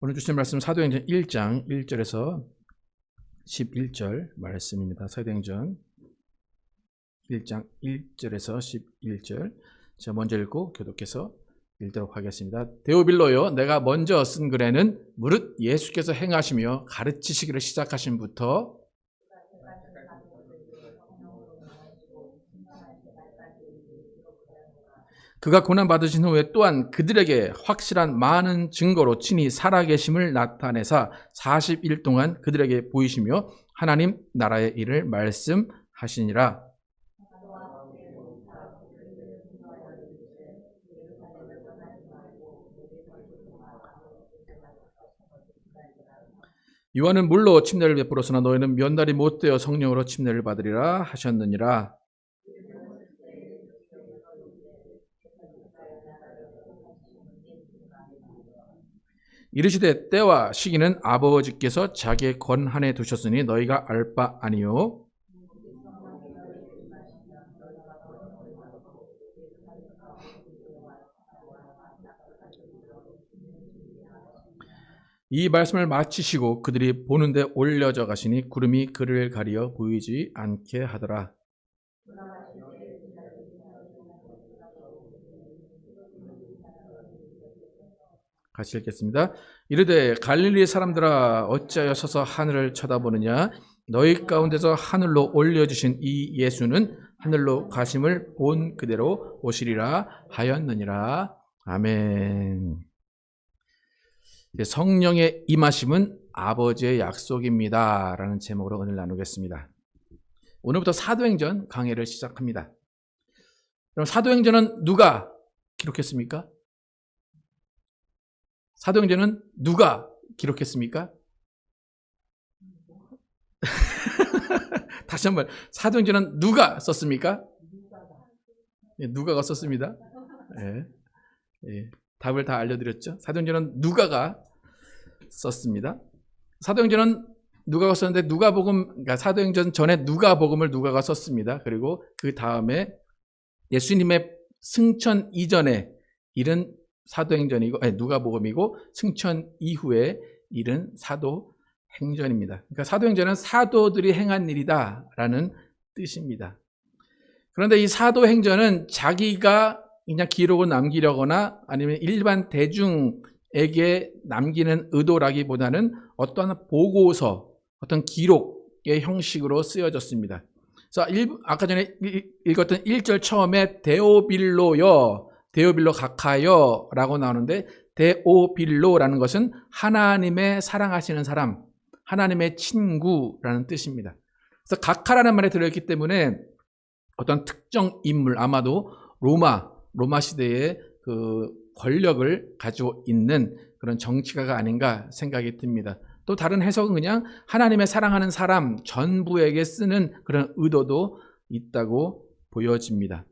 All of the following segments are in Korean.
오늘 주신 말씀 사도행전 1장 1절에서 11절 말씀입니다. 사도행전 1장 1절에서 11절 제가 먼저 읽고 교독해서 읽도록 하겠습니다. 데오빌로요, 내가 먼저 쓴 글에는 무릇 예수께서 행하시며 가르치시기를 시작하신부터 그가 고난받으신 후에 또한 그들에게 확실한 많은 증거로 친히 살아계심을 나타내사 40일 동안 그들에게 보이시며 하나님 나라의 일을 말씀하시니라. 요한은 물로 침례를 베풀었으나 너희는 몇 날이 못되어 성령으로 침례를 받으리라 하셨느니라. 이르시되 때와 시기는 아버지께서 자기의 권한에 두셨으니 너희가 알 바 아니요. 이 말씀을 마치시고 그들이 보는데 올려져 가시니 구름이 그를 가리어 보이지 않게 하더라. 같이 읽겠습니다. 이르되 갈릴리 사람들아 어찌하여 서서 하늘을 쳐다보느냐. 너희 가운데서 하늘로 올려주신 이 예수는 하늘로 가심을 본 그대로 오시리라 하였느니라. 아멘. 성령의 임하심은 아버지의 약속입니다 라는 제목으로 오늘 나누겠습니다. 오늘부터 사도행전 강해를 시작합니다. 그럼 사도행전은 누가 기록했습니까? 사도행전은 누가 기록했습니까? 다시 한번, 사도행전은 누가 썼습니까? 누가가 썼습니다. 답을 다 알려드렸죠. 사도행전은 누가가 썼습니다. 사도행전은 누가가 썼는데 그러니까 사도행전 전에 누가복음을 누가가 썼습니다. 그리고 그 다음에 예수님의 승천 이전에 일은 사도행전이고 누가복음이고 승천 이후에 일은 사도행전입니다. 그러니까 사도행전은 사도들이 행한 일이다라는 뜻입니다. 그런데 이 사도행전은 자기가 그냥 기록을 남기려거나 아니면 일반 대중에게 남기는 의도라기보다는 어떤 보고서, 어떤 기록의 형식으로 쓰여졌습니다. 그래서 아까 전에 읽었던 1절 처음에 데오빌로여, 데오빌로 각하여 라고 나오는데 데오빌로라는 것은 하나님의 사랑하시는 사람, 하나님의 친구라는 뜻입니다. 그래서 각하라는 말이 들어있기 때문에 어떤 특정 인물, 아마도 로마 시대의 그 권력을 가지고 있는 그런 정치가가 아닌가 생각이 듭니다. 또 다른 해석은 그냥 하나님의 사랑하는 사람 전부에게 쓰는 그런 의도도 있다고 보여집니다.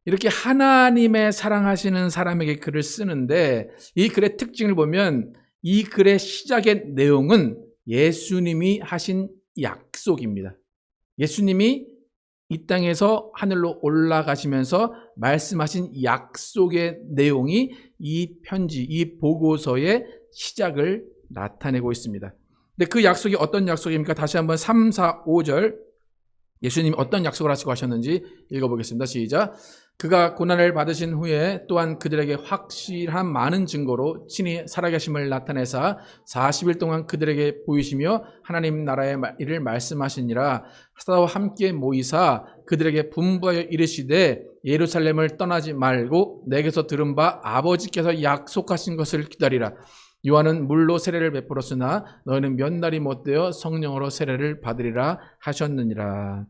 이렇게 하나님의 사랑하시는 사람에게 글을 쓰는데 이 글의 특징을 보면 이 글의 시작의 내용은 예수님이 하신 약속입니다. 예수님이 이 땅에서 하늘로 올라가시면서 말씀하신 약속의 내용이 이 편지, 이 보고서의 시작을 나타내고 있습니다. 근데 그 약속이 어떤 약속입니까? 다시 한번 3, 4, 5절 예수님이 어떤 약속을 하시고 하셨는지 읽어보겠습니다. 시작. 그가 고난을 받으신 후에 또한 그들에게 확실한 많은 증거로 친히 살아계심을 나타내사 40일 동안 그들에게 보이시며 하나님 나라의 일을 말씀하시니라. 사도와 함께 모이사 그들에게 분부하여 이르시되 예루살렘을 떠나지 말고 내게서 들은 바 아버지께서 약속하신 것을 기다리라. 요한은 물로 세례를 베풀었으나 너희는 몇 날이 못되어 성령으로 세례를 받으리라 하셨느니라.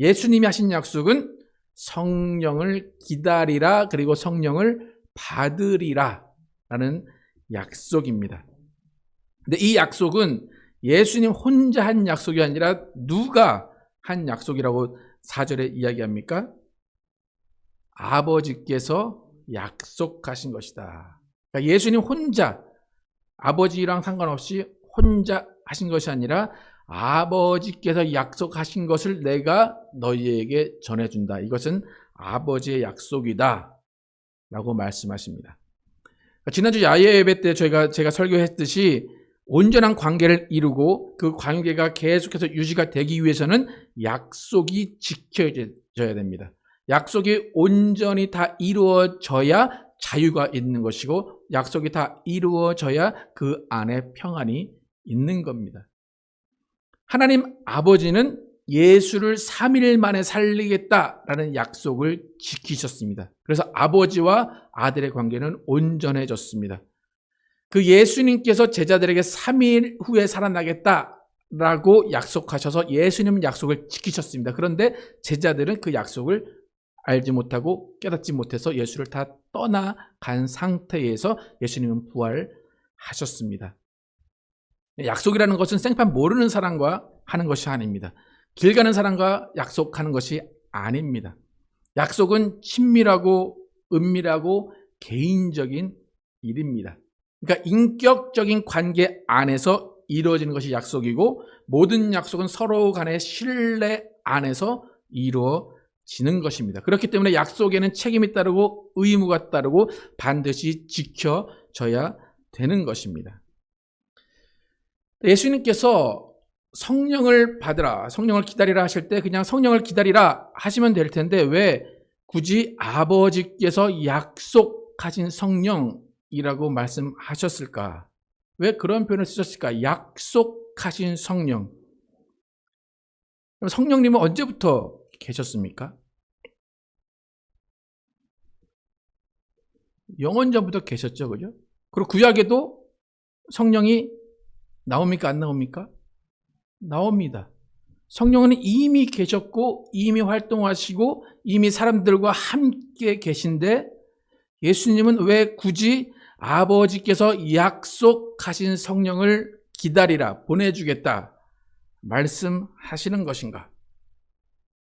예수님이 하신 약속은 성령을 기다리라, 그리고 성령을 받으리라 라는 약속입니다. 근데 이 약속은 예수님 혼자 한 약속이 아니라 누가 한 약속이라고 4절에 이야기합니까? 아버지께서 약속하신 것이다. 그러니까 예수님 혼자, 아버지랑 상관없이 혼자 하신 것이 아니라 아버지께서 약속하신 것을 내가 너희에게 전해준다. 이것은 아버지의 약속이다 라고 말씀하십니다. 지난주 야외 예배 때 제가 설교했듯이 온전한 관계를 이루고 그 관계가 계속해서 유지가 되기 위해서는 약속이 지켜져야 됩니다. 약속이 온전히 다 이루어져야 자유가 있는 것이고 약속이 다 이루어져야 그 안에 평안이 있는 겁니다. 하나님 아버지는 예수를 3일 만에 살리겠다라는 약속을 지키셨습니다. 그래서 아버지와 아들의 관계는 온전해졌습니다. 그 예수님께서 제자들에게 3일 후에 살아나겠다라고 약속하셔서 예수님은 약속을 지키셨습니다. 그런데 제자들은 그 약속을 알지 못하고 깨닫지 못해서 예수를 다 떠나간 상태에서 예수님은 부활하셨습니다. 약속이라는 것은 생판 모르는 사람과 하는 것이 아닙니다. 길 가는 사람과 약속하는 것이 아닙니다. 약속은 친밀하고 은밀하고 개인적인 일입니다. 그러니까 인격적인 관계 안에서 이루어지는 것이 약속이고 모든 약속은 서로 간의 신뢰 안에서 이루어지는 것입니다. 그렇기 때문에 약속에는 책임이 따르고 의무가 따르고 반드시 지켜져야 되는 것입니다. 예수님께서 성령을 받으라, 성령을 기다리라 하실 때 그냥 성령을 기다리라 하시면 될 텐데 왜 굳이 아버지께서 약속하신 성령이라고 말씀하셨을까? 왜 그런 표현을 쓰셨을까? 약속하신 성령. 그럼 성령님은 언제부터 계셨습니까? 영원전부터 계셨죠, 그죠? 그리고 구약에도 성령이 나옵니까? 안 나옵니까? 나옵니다. 성령은 이미 계셨고 이미 활동하시고 이미 사람들과 함께 계신데 예수님은 왜 굳이 아버지께서 약속하신 성령을 기다리라, 보내주겠다 말씀하시는 것인가?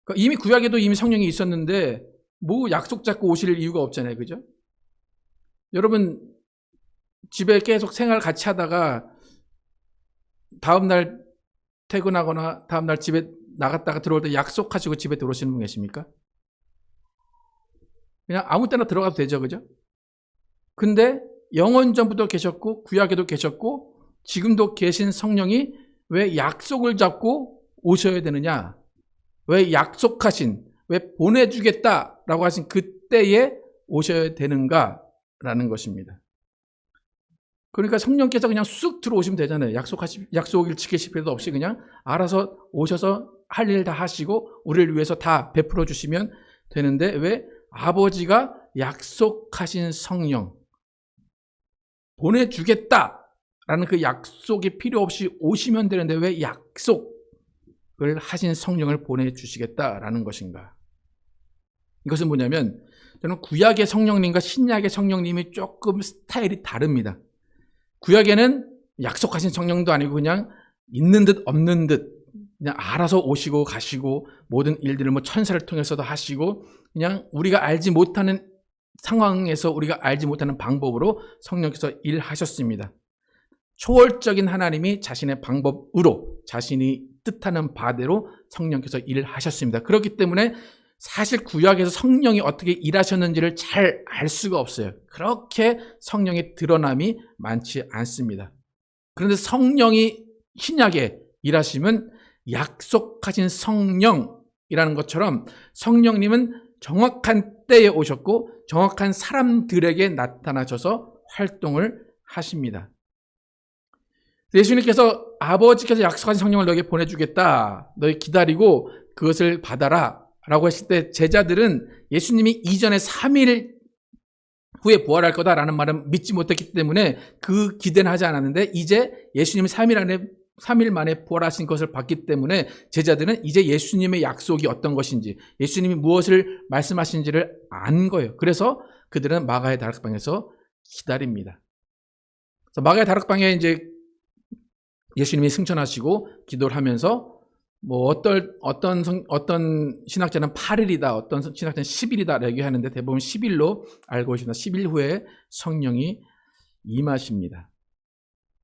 그러니까 이미 구약에도 이미 성령이 있었는데 뭐 약속 잡고 오실 이유가 없잖아요, 그죠? 여러분 집에 계속 생활 같이 하다가 다음날 퇴근하거나 다음날 집에 나갔다가 들어올 때 약속하시고 집에 들어오시는 분 계십니까? 그냥 아무 때나 들어가도 되죠, 그죠? 근데 영원전부터 계셨고 구약에도 계셨고 지금도 계신 성령이 왜 약속을 잡고 오셔야 되느냐? 왜 약속하신, 왜 보내주겠다라고 하신 그때에 오셔야 되는가라는 것입니다. 그러니까 성령께서 그냥 쑥 들어오시면 되잖아요. 약속을 지키실 필요도 없이 그냥 알아서 오셔서 할 일 다 하시고 우리를 위해서 다 베풀어 주시면 되는데 왜 아버지가 약속하신 성령 보내주겠다라는 그 약속이 필요 없이 오시면 되는데 왜 약속을 하신 성령을 보내주시겠다라는 것인가? 이것은 뭐냐면 저는 구약의 성령님과 신약의 성령님이 조금 스타일이 다릅니다. 구약에는 약속하신 성령도 아니고 그냥 있는 듯 없는 듯 그냥 알아서 오시고 가시고 모든 일들을 뭐 천사를 통해서도 하시고 그냥 우리가 알지 못하는 상황에서 우리가 알지 못하는 방법으로 성령께서 일하셨습니다. 초월적인 하나님이 자신의 방법으로 자신이 뜻하는 바대로 성령께서 일하셨습니다. 그렇기 때문에 사실 구약에서 성령이 어떻게 일하셨는지를 잘 알 수가 없어요. 그렇게 성령의 드러남이 많지 않습니다. 그런데 성령이 신약에 일하시면 약속하신 성령이라는 것처럼 성령님은 정확한 때에 오셨고 정확한 사람들에게 나타나셔서 활동을 하십니다. 예수님께서 아버지께서 약속하신 성령을 너에게 보내주겠다. 너희 기다리고 그것을 받아라. 라고 했을 때 제자들은 예수님이 이전에 3일 후에 부활할 거다라는 말은 믿지 못했기 때문에 그 기대는 하지 않았는데 이제 예수님이 3일 만에 부활하신 것을 봤기 때문에 제자들은 이제 예수님의 약속이 어떤 것인지 예수님이 무엇을 말씀하신지를 안 거예요. 그래서 그들은 마가의 다락방에서 기다립니다. 그래서 마가의 다락방에 이제 예수님이 승천하시고 기도를 하면서 뭐 어떤 신학자는 8일이다, 어떤 신학자는 10일이다 얘기하는데 대부분 10일로 알고 있습니다. 10일 후에 성령이 임하십니다.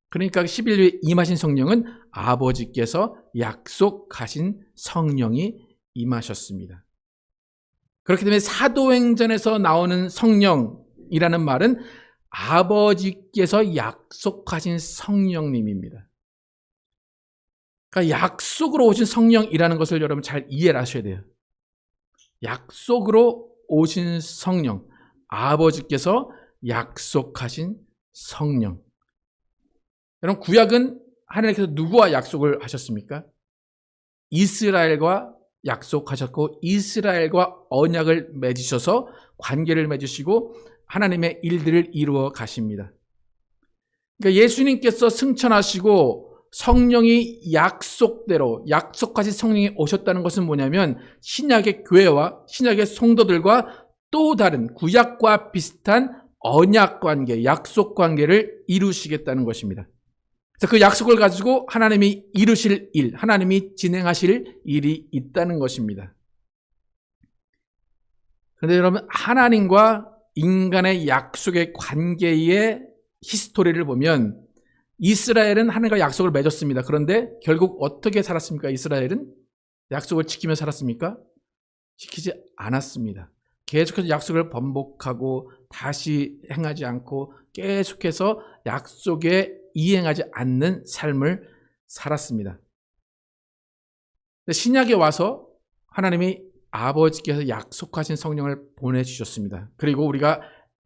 그러니까 10일 후에 임하신 성령은 아버지께서 약속하신 성령이 임하셨습니다. 그렇기 때문에 사도행전에서 나오는 성령이라는 말은 아버지께서 약속하신 성령님입니다. 그러니까 약속으로 오신 성령이라는 것을 여러분 잘 이해를 하셔야 돼요. 약속으로 오신 성령, 아버지께서 약속하신 성령. 여러분, 구약은 하나님께서 누구와 약속을 하셨습니까? 이스라엘과 약속하셨고, 이스라엘과 언약을 맺으셔서 관계를 맺으시고 하나님의 일들을 이루어 가십니다. 그러니까 예수님께서 승천하시고 성령이 약속대로, 약속하신 성령이 오셨다는 것은 뭐냐면 신약의 교회와 신약의 성도들과 또 다른 구약과 비슷한 언약 관계, 약속 관계를 이루시겠다는 것입니다. 그래서 그 약속을 가지고 하나님이 이루실 일, 하나님이 진행하실 일이 있다는 것입니다. 그런데 여러분, 하나님과 인간의 약속의 관계의 히스토리를 보면 이스라엘은 하나님과 약속을 맺었습니다. 그런데 결국 어떻게 살았습니까? 이스라엘은 약속을 지키며 살았습니까? 지키지 않았습니다. 계속해서 약속을 번복하고 다시 행하지 않고 계속해서 약속에 이행하지 않는 삶을 살았습니다. 신약에 와서 하나님이 아버지께서 약속하신 성령을 보내주셨습니다. 그리고 우리가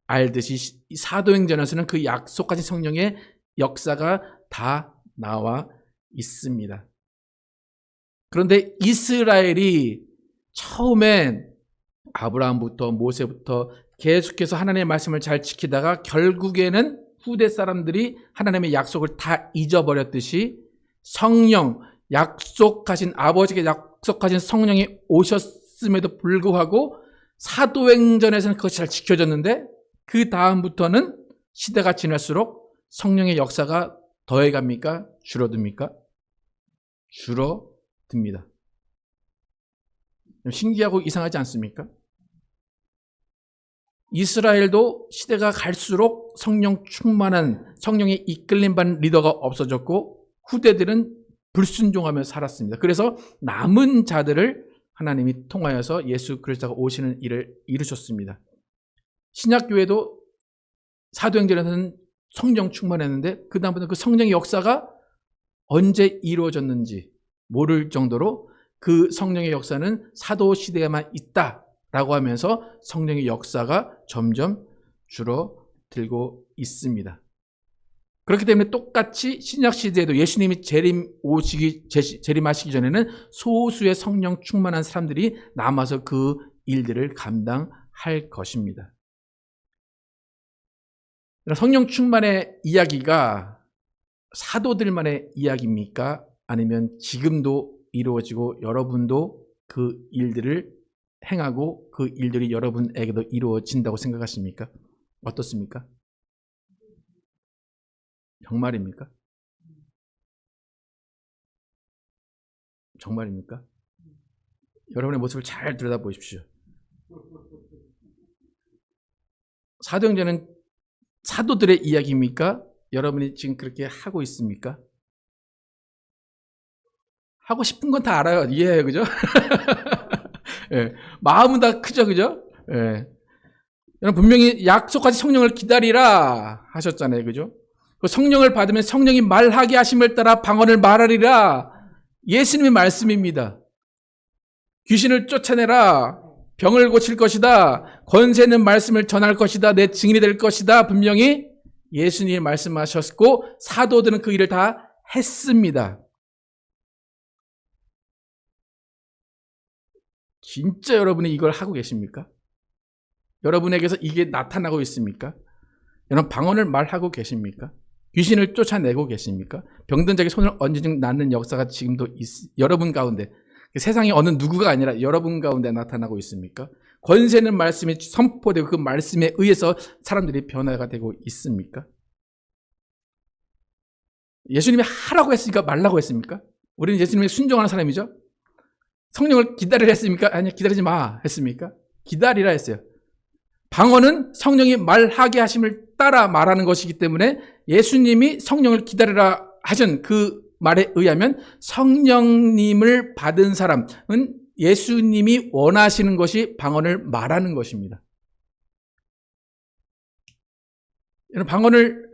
알듯이 사도행전에서는 그 약속하신 성령의 역사가 다 나와 있습니다. 그런데 이스라엘이 처음엔 아브라함부터 모세부터 계속해서 하나님의 말씀을 잘 지키다가 결국에는 후대 사람들이 하나님의 약속을 다 잊어버렸듯이 성령, 약속하신 아버지께 약속하신 성령이 오셨음에도 불구하고 사도행전에서는 그것이 잘 지켜졌는데 그 다음부터는 시대가 지날수록 성령의 역사가 더해갑니까? 줄어듭니까? 줄어듭니다. 신기하고 이상하지 않습니까? 이스라엘도 시대가 갈수록 성령 충만한, 성령의 이끌림 받는 리더가 없어졌고 후대들은 불순종하며 살았습니다. 그래서 남은 자들을 하나님이 통하여서 예수 그리스도가 오시는 일을 이루셨습니다. 신약교회도 사도행전에서는 성령 충만했는데 그 다음부터 그 성령의 역사가 언제 이루어졌는지 모를 정도로 그 성령의 역사는 사도 시대에만 있다라고 하면서 성령의 역사가 점점 줄어들고 있습니다. 그렇기 때문에 똑같이 신약 시대에도 예수님이 재림하시기 전에는 소수의 성령 충만한 사람들이 남아서 그 일들을 감당할 것입니다. 성령 충만의 이야기가 사도들만의 이야기입니까? 아니면 지금도 이루어지고 여러분도 그 일들을 행하고 그 일들이 여러분에게도 이루어진다고 생각하십니까? 어떻습니까? 정말입니까? 정말입니까? 여러분의 모습을 잘 들여다보십시오. 사도행전은 사도들의 이야기입니까? 여러분이 지금 그렇게 하고 있습니까? 하고 싶은 건 다 알아요. 이해해요. 그죠? 예, 마음은 다 크죠. 그죠? 예. 여러분 분명히 약속하신 성령을 기다리라 하셨잖아요. 그죠? 그 성령을 받으면 성령이 말하게 하심을 따라 방언을 말하리라. 예수님의 말씀입니다. 귀신을 쫓아내라. 병을 고칠 것이다. 권세 있는 말씀을 전할 것이다. 내 증인이 될 것이다. 분명히 예수님이 말씀하셨고 사도들은 그 일을 다 했습니다. 진짜 여러분이 이걸 하고 계십니까? 여러분에게서 이게 나타나고 있습니까? 여러분 방언을 말하고 계십니까? 귀신을 쫓아내고 계십니까? 병든 자에게 손을 얹은 낫는 역사가 지금도 여러분 가운데, 세상에 어느 누구가 아니라 여러분 가운데 나타나고 있습니까? 권세는 말씀이 선포되고 그 말씀에 의해서 사람들이 변화가 되고 있습니까? 예수님이 하라고 했으니까 말라고 했습니까? 우리는 예수님에 순종하는 사람이죠. 성령을 기다리라 했습니까? 아니, 기다리지 마 했습니까? 기다리라 했어요. 방언은 성령이 말하게 하심을 따라 말하는 것이기 때문에 예수님이 성령을 기다리라 하신 그 말에 의하면 성령님을 받은 사람은 예수님이 원하시는 것이 방언을 말하는 것입니다. 여러분, 방언을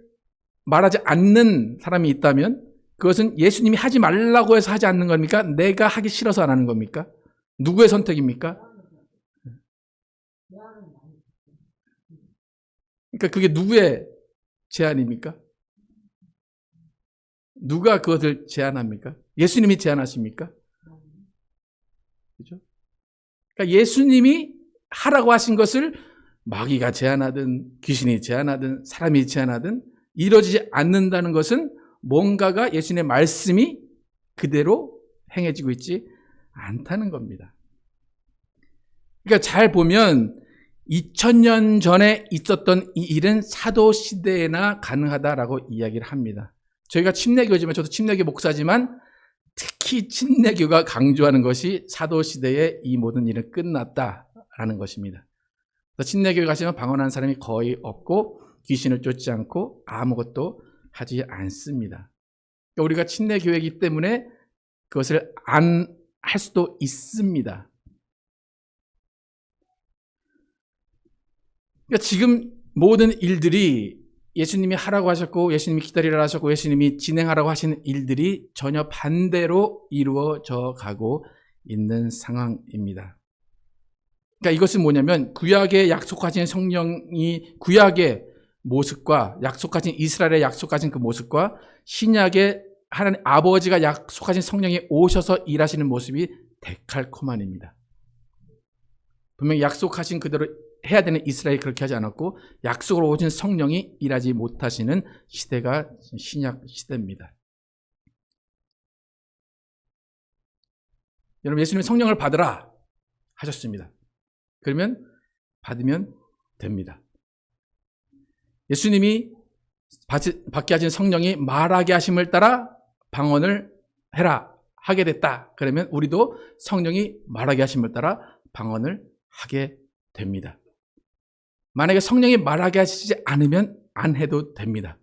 말하지 않는 사람이 있다면 그것은 예수님이 하지 말라고 해서 하지 않는 겁니까? 내가 하기 싫어서 안 하는 겁니까? 누구의 선택입니까? 그러니까 그게 누구의 제안입니까? 누가 그것을 제안합니까? 예수님이 제안하십니까? 그죠? 그러니까 예수님이 하라고 하신 것을 마귀가 제안하든 귀신이 제안하든 사람이 제안하든 이루어지지 않는다는 것은 뭔가가 예수님의 말씀이 그대로 행해지고 있지 않다는 겁니다. 그러니까 잘 보면 2000년 전에 있었던 이 일은 사도시대에나 가능하다라고 이야기를 합니다. 저희가 침례교지만, 저도 침례교 목사지만 특히 침례교가 강조하는 것이 사도시대에 이 모든 일은 끝났다라는 것입니다. 침례교에 가시면 방언하는 사람이 거의 없고 귀신을 쫓지 않고 아무것도 하지 않습니다. 그러니까 우리가 침례교회이기 때문에 그것을 안 할 수도 있습니다. 그러니까 지금 모든 일들이 예수님이 하라고 하셨고 예수님이 기다리라 하셨고 예수님이 진행하라고 하시는 일들이 전혀 반대로 이루어져 가고 있는 상황입니다. 그러니까 이것은 뭐냐면 구약에 약속하신 성령이 구약의 모습과 약속하신 이스라엘의 약속하신 그 모습과 신약의 하나님 아버지가 약속하신 성령이 오셔서 일하시는 모습이 데칼코마니입니다. 분명히 약속하신 그대로 해야 되는 이스라엘이 그렇게 하지 않았고 약속으로 오신 성령이 일하지 못하시는 시대가 신약 시대입니다. 여러분, 예수님이 성령을 받으라 하셨습니다. 그러면 받으면 됩니다. 예수님이 받게 하신 성령이 말하게 하심을 따라 방언을 해라 하게 됐다. 그러면 우리도 성령이 말하게 하심을 따라 방언을 하게 됩니다. 만약에 성령이 말하게 하시지 않으면 안 해도 됩니다.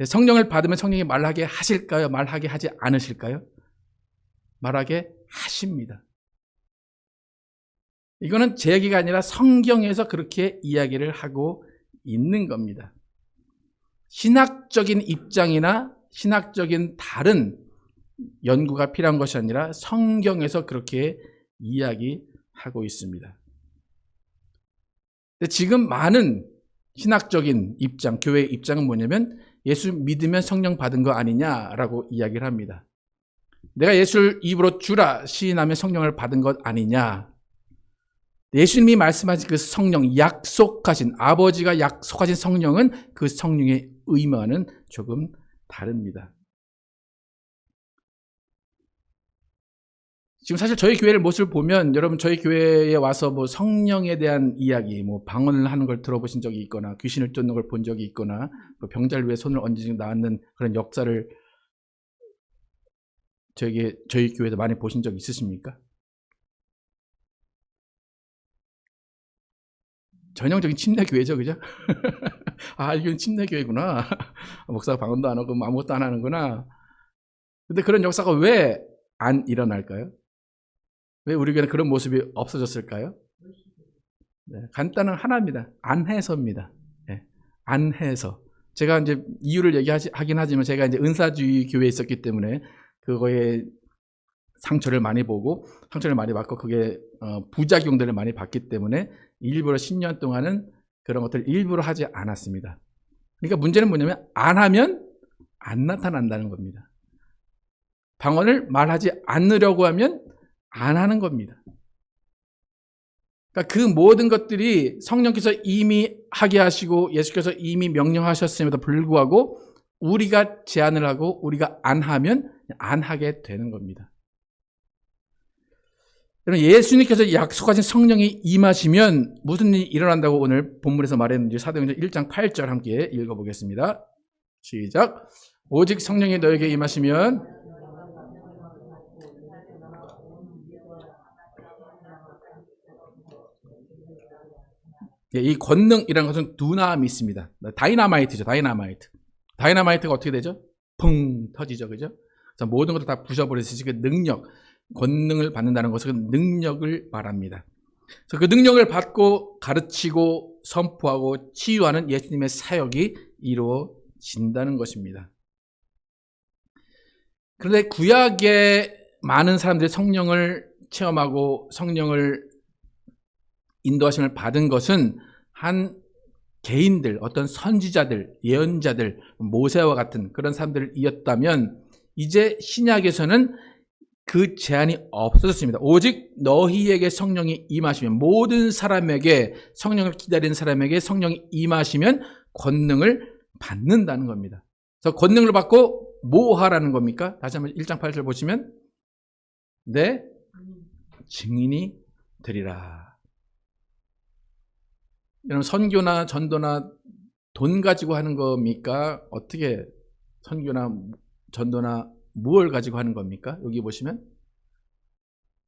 성령을 받으면 성령이 말하게 하실까요? 말하게 하지 않으실까요? 말하게 하십니다. 이거는 제 얘기가 아니라 성경에서 그렇게 이야기를 하고 있는 겁니다. 신학적인 입장이나 신학적인 다른 연구가 필요한 것이 아니라 성경에서 그렇게 이야기하고 있습니다. 지금 많은 신학적인 입장, 교회의 입장은 뭐냐면 예수 믿으면 성령 받은 거 아니냐라고 이야기를 합니다. 내가 예수를 입으로 주라 시인하면 성령을 받은 것 아니냐. 예수님이 말씀하신 그 성령, 약속하신 아버지가 약속하신 성령은 그 성령의 의미와는 조금 다릅니다. 지금 사실 저희 교회를 모습을 보면 여러분 저희 교회에 와서 뭐 성령에 대한 이야기, 뭐 방언을 하는 걸 들어보신 적이 있거나 귀신을 쫓는 걸 본 적이 있거나 병자를 위해 손을 얹어 나왔는 그런 역사를 저희 교회에서 많이 보신 적 있으십니까? 전형적인 침례교회죠, 그죠? 아, 이건 침례교회구나. 목사가 방언도 안 하고 아무것도 안 하는구나. 근데 그런 역사가 왜 안 일어날까요? 왜 우리 교회는 그런 모습이 없어졌을까요? 네, 간단한 하나입니다. 안 해서입니다. 네, 안 해서. 제가 이제 이유를 얘기하긴 하지만 제가 이제 은사주의 교회에 있었기 때문에 그거에 상처를 많이 보고 상처를 많이 받고 그게 부작용들을 많이 받기 때문에 일부러 10년 동안은 그런 것들을 일부러 하지 않았습니다. 그러니까 문제는 뭐냐면 안 하면 안 나타난다는 겁니다. 방언을 말하지 않으려고 하면 안 하는 겁니다. 그러니까 그 모든 것들이 성령께서 이미 하게 하시고 예수께서 이미 명령하셨음에도 불구하고 우리가 제안을 하고 우리가 안 하면 안 하게 되는 겁니다. 여러분, 예수님께서 약속하신 성령이 임하시면 무슨 일이 일어난다고 오늘 본문에서 말했는지 사도행전 1장 8절 함께 읽어보겠습니다. 시작. 오직 성령이 너에게 임하시면 이 권능이라는 것은 두나미스입니다. 다이나마이트죠. 다이나마이트가 어떻게 되죠? 펑 터지죠. 그죠? 그래서 모든 것을 다 부셔버리듯이 그 능력, 권능을 받는다는 것은 능력을 말합니다. 그래서 그 능력을 받고 가르치고 선포하고 치유하는 예수님의 사역이 이루어진다는 것입니다. 그런데 구약의 많은 사람들이 성령을 체험하고 성령을 인도하심을 받은 것은 한 개인들, 어떤 선지자들, 예언자들, 모세와 같은 그런 사람들이었다면 이제 신약에서는 그 제한이 없어졌습니다. 오직 너희에게 성령이 임하시면, 모든 사람에게, 성령을 기다리는 사람에게 성령이 임하시면 권능을 받는다는 겁니다. 그래서 권능을 받고 뭐 하라는 겁니까? 다시 한번 1장 8절 보시면 내 증인이 되리라. 여러분, 선교나 전도나 돈 가지고 하는 겁니까? 어떻게 선교나 전도나 무엇을 가지고 하는 겁니까? 여기 보시면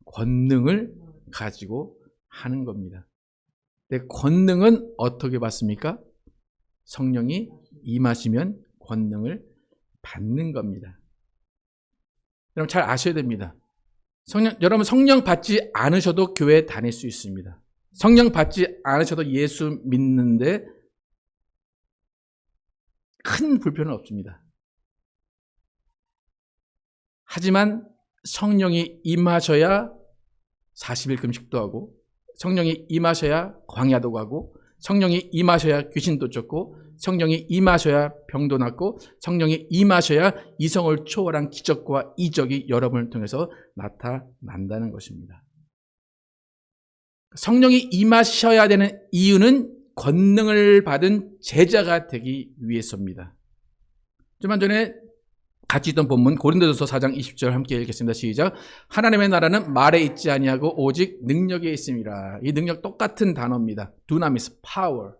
권능을 가지고 하는 겁니다. 근데 권능은 어떻게 받습니까? 성령이 임하시면 권능을 받는 겁니다. 여러분 잘 아셔야 됩니다. 여러분 성령 받지 않으셔도 교회에 다닐 수 있습니다. 성령 받지 않으셔도 예수 믿는데 큰 불편은 없습니다. 하지만 성령이 임하셔야 40일 금식도 하고, 성령이 임하셔야 광야도 가고, 성령이 임하셔야 귀신도 쫓고, 성령이 임하셔야 병도 낫고, 성령이 임하셔야 이성을 초월한 기적과 이적이 여러분을 통해서 나타난다는 것입니다. 성령이 임하셔야 되는 이유는 권능을 받은 제자가 되기 위해서입니다. 좀 전에 같이 있던 본문 고린도전서 4장 20절 함께 읽겠습니다. 시작. 하나님의 나라는 말에 있지 아니하고 오직 능력에 있음이라. 이 능력 똑같은 단어입니다. 두나미스, 파워.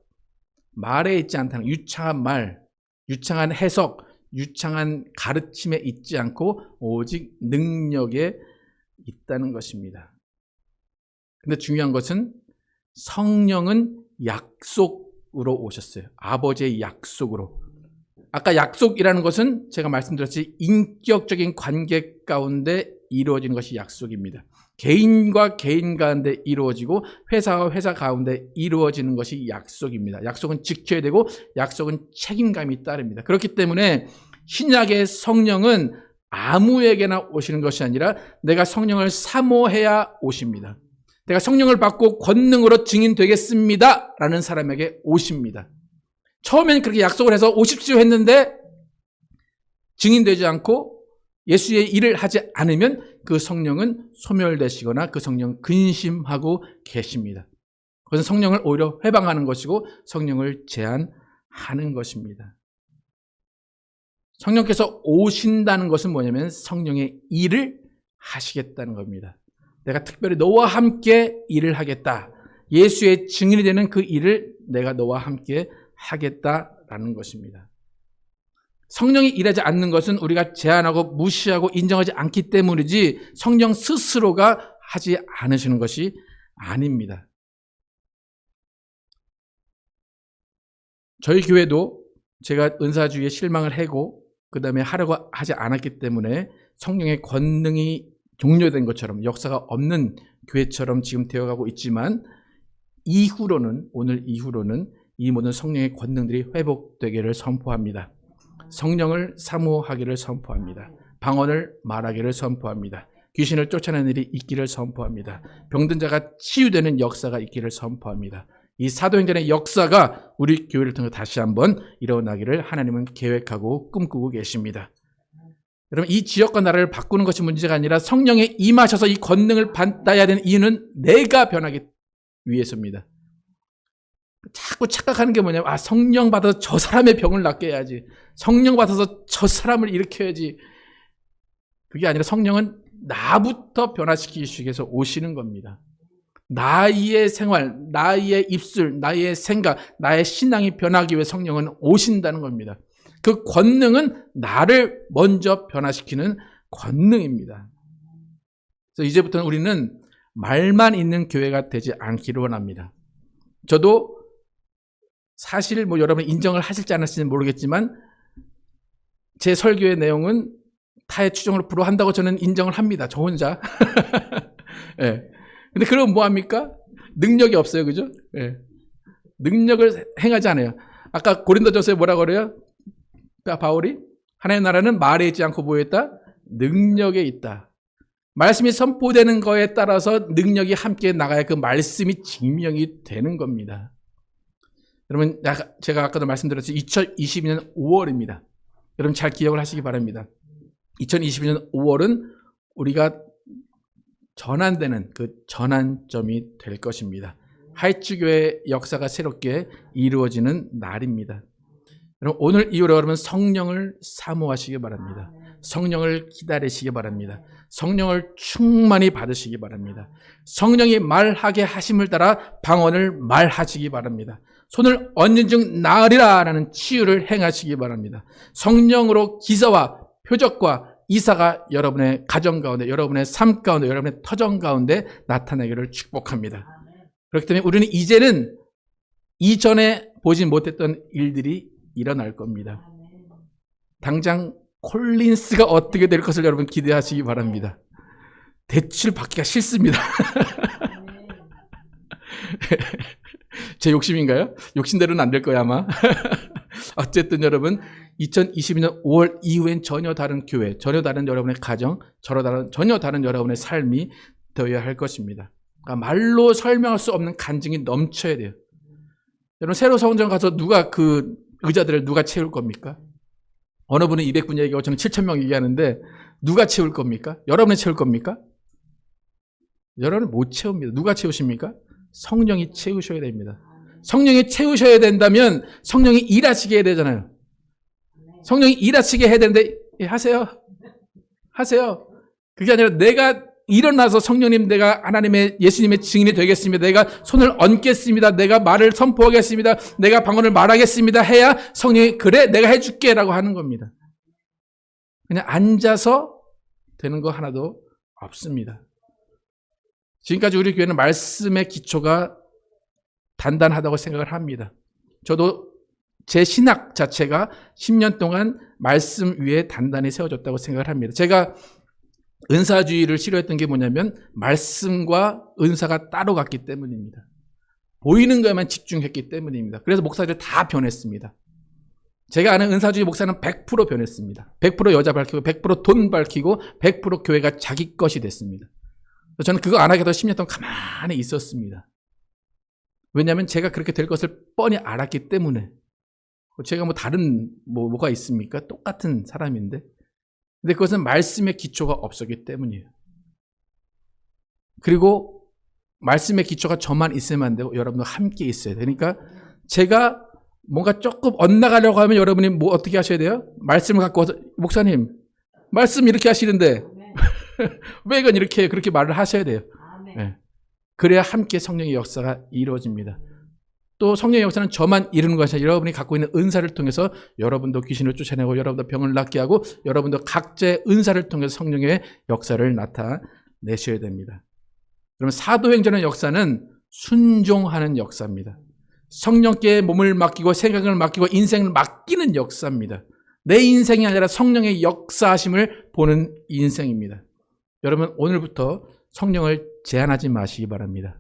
말에 있지 않다는, 유창한 말, 유창한 해석, 유창한 가르침에 있지 않고 오직 능력에 있다는 것입니다. 근데 중요한 것은 성령은 약속으로 오셨어요. 아버지의 약속으로. 아까 약속이라는 것은 제가 말씀드렸듯이 인격적인 관계 가운데 이루어지는 것이 약속입니다. 개인과 개인 가운데 이루어지고 회사와 회사 가운데 이루어지는 것이 약속입니다. 약속은 지켜야 되고 약속은 책임감이 따릅니다. 그렇기 때문에 신약의 성령은 아무에게나 오시는 것이 아니라 내가 성령을 사모해야 오십니다. 내가 성령을 받고 권능으로 증인되겠습니다 라는 사람에게 오십니다. 처음엔 그렇게 약속을 해서 오십시오 했는데 증인되지 않고 예수의 일을 하지 않으면 그 성령은 소멸되시거나 그 성령 근심하고 계십니다. 그것은 성령을 오히려 회방하는 것이고 성령을 제한하는 것입니다. 성령께서 오신다는 것은 뭐냐면 성령의 일을 하시겠다는 겁니다. 내가 특별히 너와 함께 일을 하겠다. 예수의 증인이 되는 그 일을 내가 너와 함께 하겠다라는 것입니다. 성령이 일하지 않는 것은 우리가 제한하고 무시하고 인정하지 않기 때문이지 성령 스스로가 하지 않으시는 것이 아닙니다. 저희 교회도 제가 은사주의에 실망을 하고 그 다음에 하려고 하지 않았기 때문에 성령의 권능이 종료된 것처럼 역사가 없는 교회처럼 지금 되어가고 있지만 오늘 이후로는 이 모든 성령의 권능들이 회복되기를 선포합니다. 성령을 사모하기를 선포합니다. 방언을 말하기를 선포합니다. 귀신을 쫓아내는 일이 있기를 선포합니다. 병든 자가 치유되는 역사가 있기를 선포합니다. 이 사도행전의 역사가 우리 교회를 통해 다시 한번 일어나기를 하나님은 계획하고 꿈꾸고 계십니다. 여러분, 이 지역과 나라를 바꾸는 것이 문제가 아니라 성령에 임하셔서 이 권능을 받아야 되는 이유는 내가 변하기 위해서입니다. 자꾸 착각하는 게 뭐냐면 성령 받아서 저 사람의 병을 낫게 해야지. 성령 받아서 저 사람을 일으켜야지. 그게 아니라 성령은 나부터 변화시키기 위해서 오시는 겁니다. 나의 생활, 나의 입술, 나의 생각, 나의 신앙이 변하기 위해 성령은 오신다는 겁니다. 그 권능은 나를 먼저 변화시키는 권능입니다. 그래서 이제부터는 우리는 말만 있는 교회가 되지 않기를 원합니다. 저도 사실 여러분 인정을 하실지 안 하실지는 모르겠지만 제 설교의 내용은 타의 추종을 불허한다고 저는 인정을 합니다. 저 혼자. 네. 근데 그럼 뭐합니까? 능력이 없어요. 그죠? 예. 능력을 행하지 않아요. 아까 고린도전서에 뭐라고 그래요? 바울이 하나님의 나라는 말에 있지 않고 뭐에 있다? 능력에 있다. 말씀이 선포되는 거에 따라서 능력이 함께 나가야 그 말씀이 증명이 되는 겁니다. 여러분, 제가 아까도 말씀드렸죠. 2022년 5월입니다. 여러분 잘 기억을 하시기 바랍니다. 2022년 5월은 우리가 전환되는 그 전환점이 될 것입니다. 하이츠교회 역사가 새롭게 이루어지는 날입니다. 여러분, 오늘 이후로 여러분 성령을 사모하시기 바랍니다. 성령을 기다리시기 바랍니다. 성령을 충만히 받으시기 바랍니다. 성령이 말하게 하심을 따라 방언을 말하시기 바랍니다. 손을 얹은 즉 나으리라 라는 치유를 행하시기 바랍니다. 성령으로 기사와 표적과 이사가 여러분의 가정 가운데, 여러분의 삶 가운데, 여러분의 터전 가운데 나타나기를 축복합니다. 그렇기 때문에 우리는 이제는 이전에 보지 못했던 일들이 일어날 겁니다. 당장 콜린스가 어떻게 될 것을 여러분 기대하시기 바랍니다. 대출 받기가 싫습니다. 제 욕심인가요? 욕심대로는 안 될 거야 아마. 어쨌든 여러분 2022년 5월 이후엔 전혀 다른 교회, 전혀 다른 여러분의 가정, 전혀 다른 여러분의 삶이 되어야 할 것입니다. 그러니까 말로 설명할 수 없는 간증이 넘쳐야 돼요. 여러분 새로 성전 가서 누가 그 의자들을 누가 채울 겁니까? 어느 분은 200분 얘기하고 저는 7,000명 얘기하는데 누가 채울 겁니까? 여러분이 채울 겁니까? 여러분은 못 채웁니다. 누가 채우십니까? 성령이 채우셔야 됩니다. 성령이 채우셔야 된다면 성령이 일하시게 해야 되잖아요. 성령이 일하시게 해야 되는데 하세요. 그게 아니라 내가 일어나서 성령님 내가 하나님의 예수님의 증인이 되겠습니다. 내가 손을 얹겠습니다. 내가 말을 선포하겠습니다. 내가 방언을 말하겠습니다. 해야 성령이 그래 내가 해줄게 라고 하는 겁니다. 그냥 앉아서 되는 거 하나도 없습니다. 지금까지 우리 교회는 말씀의 기초가 단단하다고 생각을 합니다. 저도 제 신학 자체가 10년 동안 말씀 위에 단단히 세워졌다고 생각을 합니다. 제가 은사주의를 싫어했던 게 뭐냐면 말씀과 은사가 따로 갔기 때문입니다. 보이는 것에만 집중했기 때문입니다. 그래서 목사들 다 변했습니다. 제가 아는 은사주의 목사는 100% 변했습니다. 100% 여자 밝히고 100% 돈 밝히고 100% 교회가 자기 것이 됐습니다. 저는 그거 안 하게 더 10년 동안 가만히 있었습니다. 왜냐하면 제가 그렇게 될 것을 뻔히 알았기 때문에. 제가 뭐 다른 뭐가 있습니까? 똑같은 사람인데. 근데 그것은 말씀의 기초가 없었기 때문이에요. 그리고 말씀의 기초가 저만 있으면 안 되고 여러분도 함께 있어야 돼요. 그러니까 제가 뭔가 조금 엇나가려고 하면 여러분이 뭐 어떻게 하셔야 돼요? 말씀을 갖고 와서 목사님 말씀 이렇게 하시는데 왜 이건 이렇게 그렇게 말을 하셔야 돼요. 네. 그래야 함께 성령의 역사가 이루어집니다. 또 성령의 역사는 저만 이루는 것이 아니라 여러분이 갖고 있는 은사를 통해서 여러분도 귀신을 쫓아내고 여러분도 병을 낫게 하고 여러분도 각자의 은사를 통해서 성령의 역사를 나타내셔야 됩니다. 그러면 사도행전의 역사는 순종하는 역사입니다. 성령께 몸을 맡기고 생각을 맡기고 인생을 맡기는 역사입니다. 내 인생이 아니라 성령의 역사하심을 보는 인생입니다. 여러분 오늘부터 성령을 제한하지 마시기 바랍니다.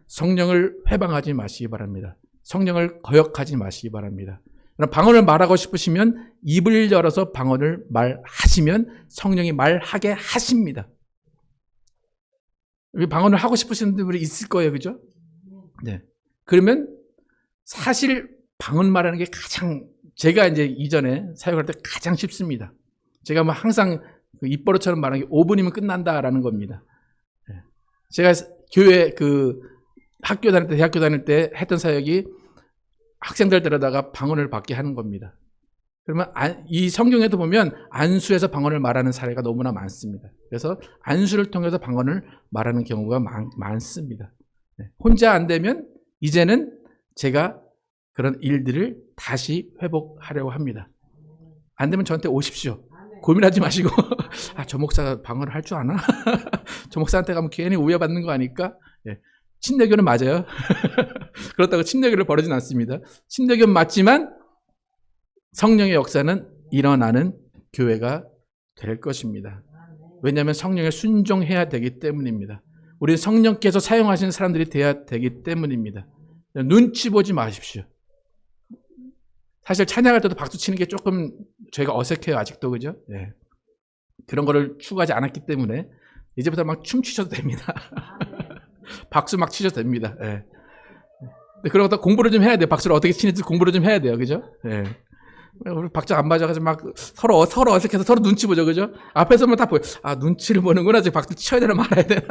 성령을 회방하지 마시기 바랍니다. 성령을 거역하지 마시기 바랍니다. 방언을 말하고 싶으시면 입을 열어서 방언을 말하시면 성령이 말하게 하십니다. 방언을 하고 싶으신 분들이 있을 거예요. 그죠? 네. 그러면 사실 방언 말하는 게 가장 제가 이제 이전에 사역할 때 가장 쉽습니다. 제가 뭐 항상 입버릇처럼 말하는 게 5분이면 끝난다라는 겁니다. 제가 교회 학교 다닐 때, 대학교 다닐 때 했던 사역이 학생들 데려다가 방언을 받게 하는 겁니다. 그러면 이 성경에도 보면 안수에서 방언을 말하는 사례가 너무나 많습니다. 그래서 안수를 통해서 방언을 말하는 경우가 많습니다. 혼자 안 되면 이제는 제가 그런 일들을 다시 회복하려고 합니다. 안 되면 저한테 오십시오. 고민하지 마시고 저 목사가 방언을 할 줄 아나? 저 목사한테 가면 괜히 오해받는 거 아닐까? 침례교는 맞아요. 그렇다고 침례교를 버리진 않습니다. 침례교는 맞지만 성령의 역사는 일어나는 교회가 될 것입니다. 왜냐하면 성령에 순종해야 되기 때문입니다. 우리 성령께서 사용하시는 사람들이 돼야 되기 때문입니다. 눈치 보지 마십시오. 사실 찬양할 때도 박수 치는 게 조금 저희가 어색해요, 아직도. 그죠? 예. 그런 거를 추구하지 않았기 때문에 이제부터 막 춤추셔도 됩니다. 박수 막 치셔도 됩니다. 예. 그런 것도 공부를 좀 해야 돼요. 박수를 어떻게 치는지 공부를 좀 해야 돼요. 그죠? 예. 우리 박자 안 맞아가지고 막 서로 어색해서 서로 눈치 보죠. 그죠? 앞에서만 다 보여. 아, 눈치를 보는구나. 지금 박수 쳐야 되나 말아야 되나.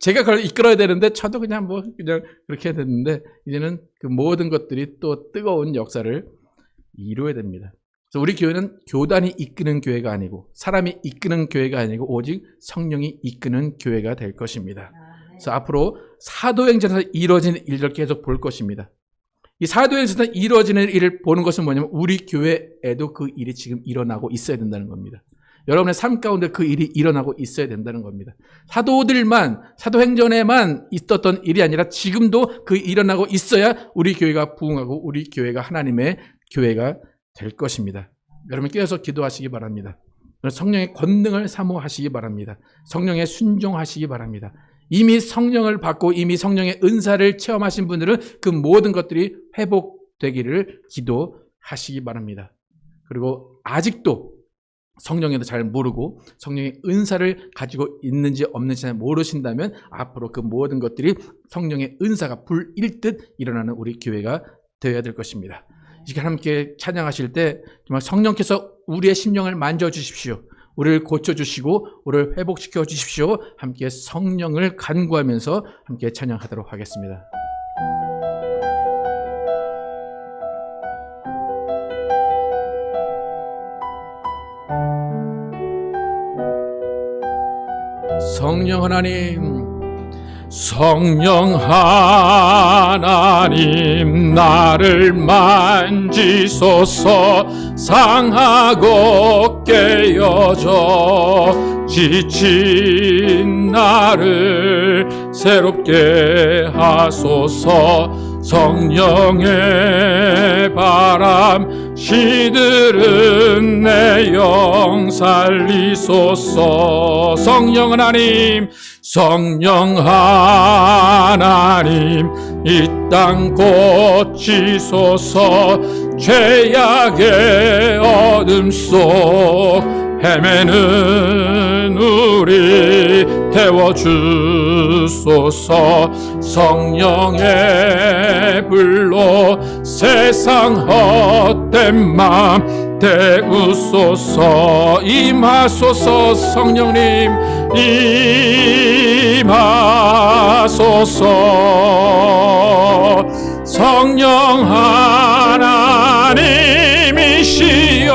제가 그걸 이끌어야 되는데 저도 그냥 그냥 그렇게 해야 되는데 이제는 그 모든 것들이 또 뜨거운 역사를 이루어야 됩니다. 그래서 우리 교회는 교단이 이끄는 교회가 아니고 사람이 이끄는 교회가 아니고 오직 성령이 이끄는 교회가 될 것입니다. 그래서 앞으로 사도행전에서 이루어지는 일을 계속 볼 것입니다. 이 사도행전에서 이루어지는 일을 보는 것은 뭐냐면 우리 교회에도 그 일이 지금 일어나고 있어야 된다는 겁니다. 여러분의 삶 가운데 그 일이 일어나고 있어야 된다는 겁니다. 사도행전에만 있었던 일이 아니라 지금도 그 일어나고 있어야 우리 교회가 부흥하고 우리 교회가 하나님의 교회가 될 것입니다. 여러분 깨어서 기도하시기 바랍니다. 성령의 권능을 사모하시기 바랍니다. 성령에 순종하시기 바랍니다. 이미 성령을 받고 이미 성령의 은사를 체험하신 분들은 그 모든 것들이 회복되기를 기도하시기 바랍니다. 그리고 아직도 성령에도 잘 모르고 성령의 은사를 가지고 있는지 없는지 잘 모르신다면 앞으로 그 모든 것들이 성령의 은사가 불일 듯 일어나는 우리 교회가 되어야 될 것입니다. 이 시간 함께 찬양하실 때 정말 성령께서 우리의 심령을 만져주십시오. 우리를 고쳐주시고 우리를 회복시켜 주십시오. 함께 성령을 간구하면서 함께 찬양하도록 하겠습니다. 성령 하나님, 성령 하나님 나를 만지소서. 상하고 깨어져 지친 나를 새롭게 하소서. 성령의 바람 시들은 내 영 살리소서. 성령 하나님, 성령 하나님 이 땅 고치소서. 죄악의 어둠 속 헤매는 우리 태워주소서. 성령의 불로 세상 헛된 맘 태우소서. 임하소서. 성령님 임하소서. 성령 하나님이시여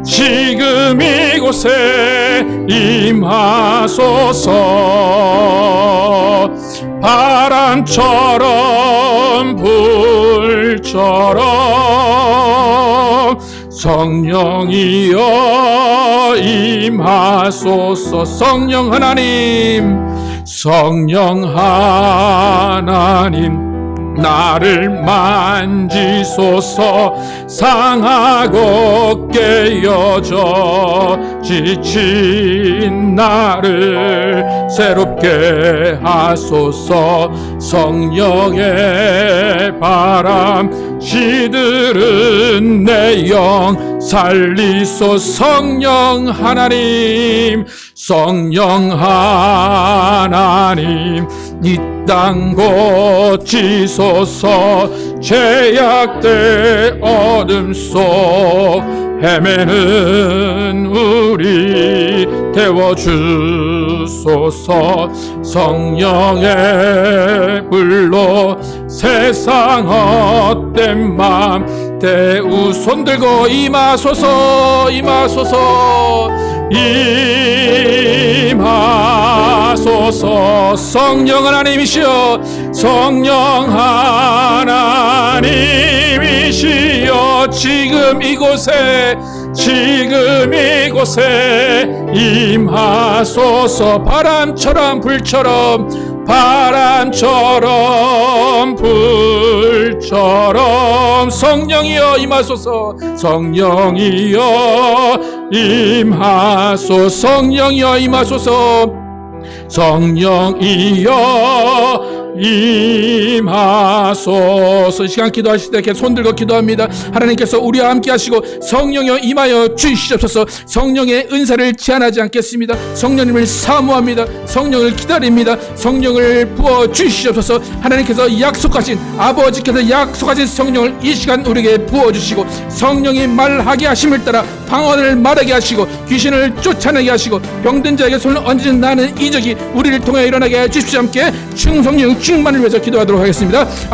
지금 이곳에 임하소서. 바람처럼 불처럼 성령이여 임하소서. 성령 하나님, 성령 하나님 나를 만지소서. 상하고 깨어져 지친 나를 새롭게 하소서. 성령의 바람 시들은 내 영 살리소서. 성령 하나님, 성령 하나님 이 땅 고치소서. 죄악된 어둠 속 헤매는 우리 태워주소서. 성령의 불로 세상 헛된 맘 태우. 손들고 임하소서. 임하소서. 임하소서. 성령 하나님이시여, 성령 하나님이시여 지금 이곳에 임하소서. 바람처럼 불처럼 바람처럼 불처럼 성령이여 임하소서. 성령이여 임하소서. 성령이여 임하소서. 성령이여 임하소서. 이 시간 기도하실 때 이렇게 손 들고 기도합니다. 하나님께서 우리와 함께 하시고 성령이여 임하여 주시옵소서. 성령의 은사를 제한하지 않겠습니다. 성령님을 사모합니다. 성령을 기다립니다. 성령을 부어 주시옵소서. 하나님께서 약속하신, 아버지께서 약속하신 성령을 이 시간 우리에게 부어주시고, 성령이 말하게 하심을 따라 방언을 말하게 하시고, 귀신을 쫓아내게 하시고, 병든 자에게 손을 얹은 나는 이적이 우리를 통해 일어나게 해 주십시오. 함께 충성령 충만을 위해서 기도하도록 하겠습니다.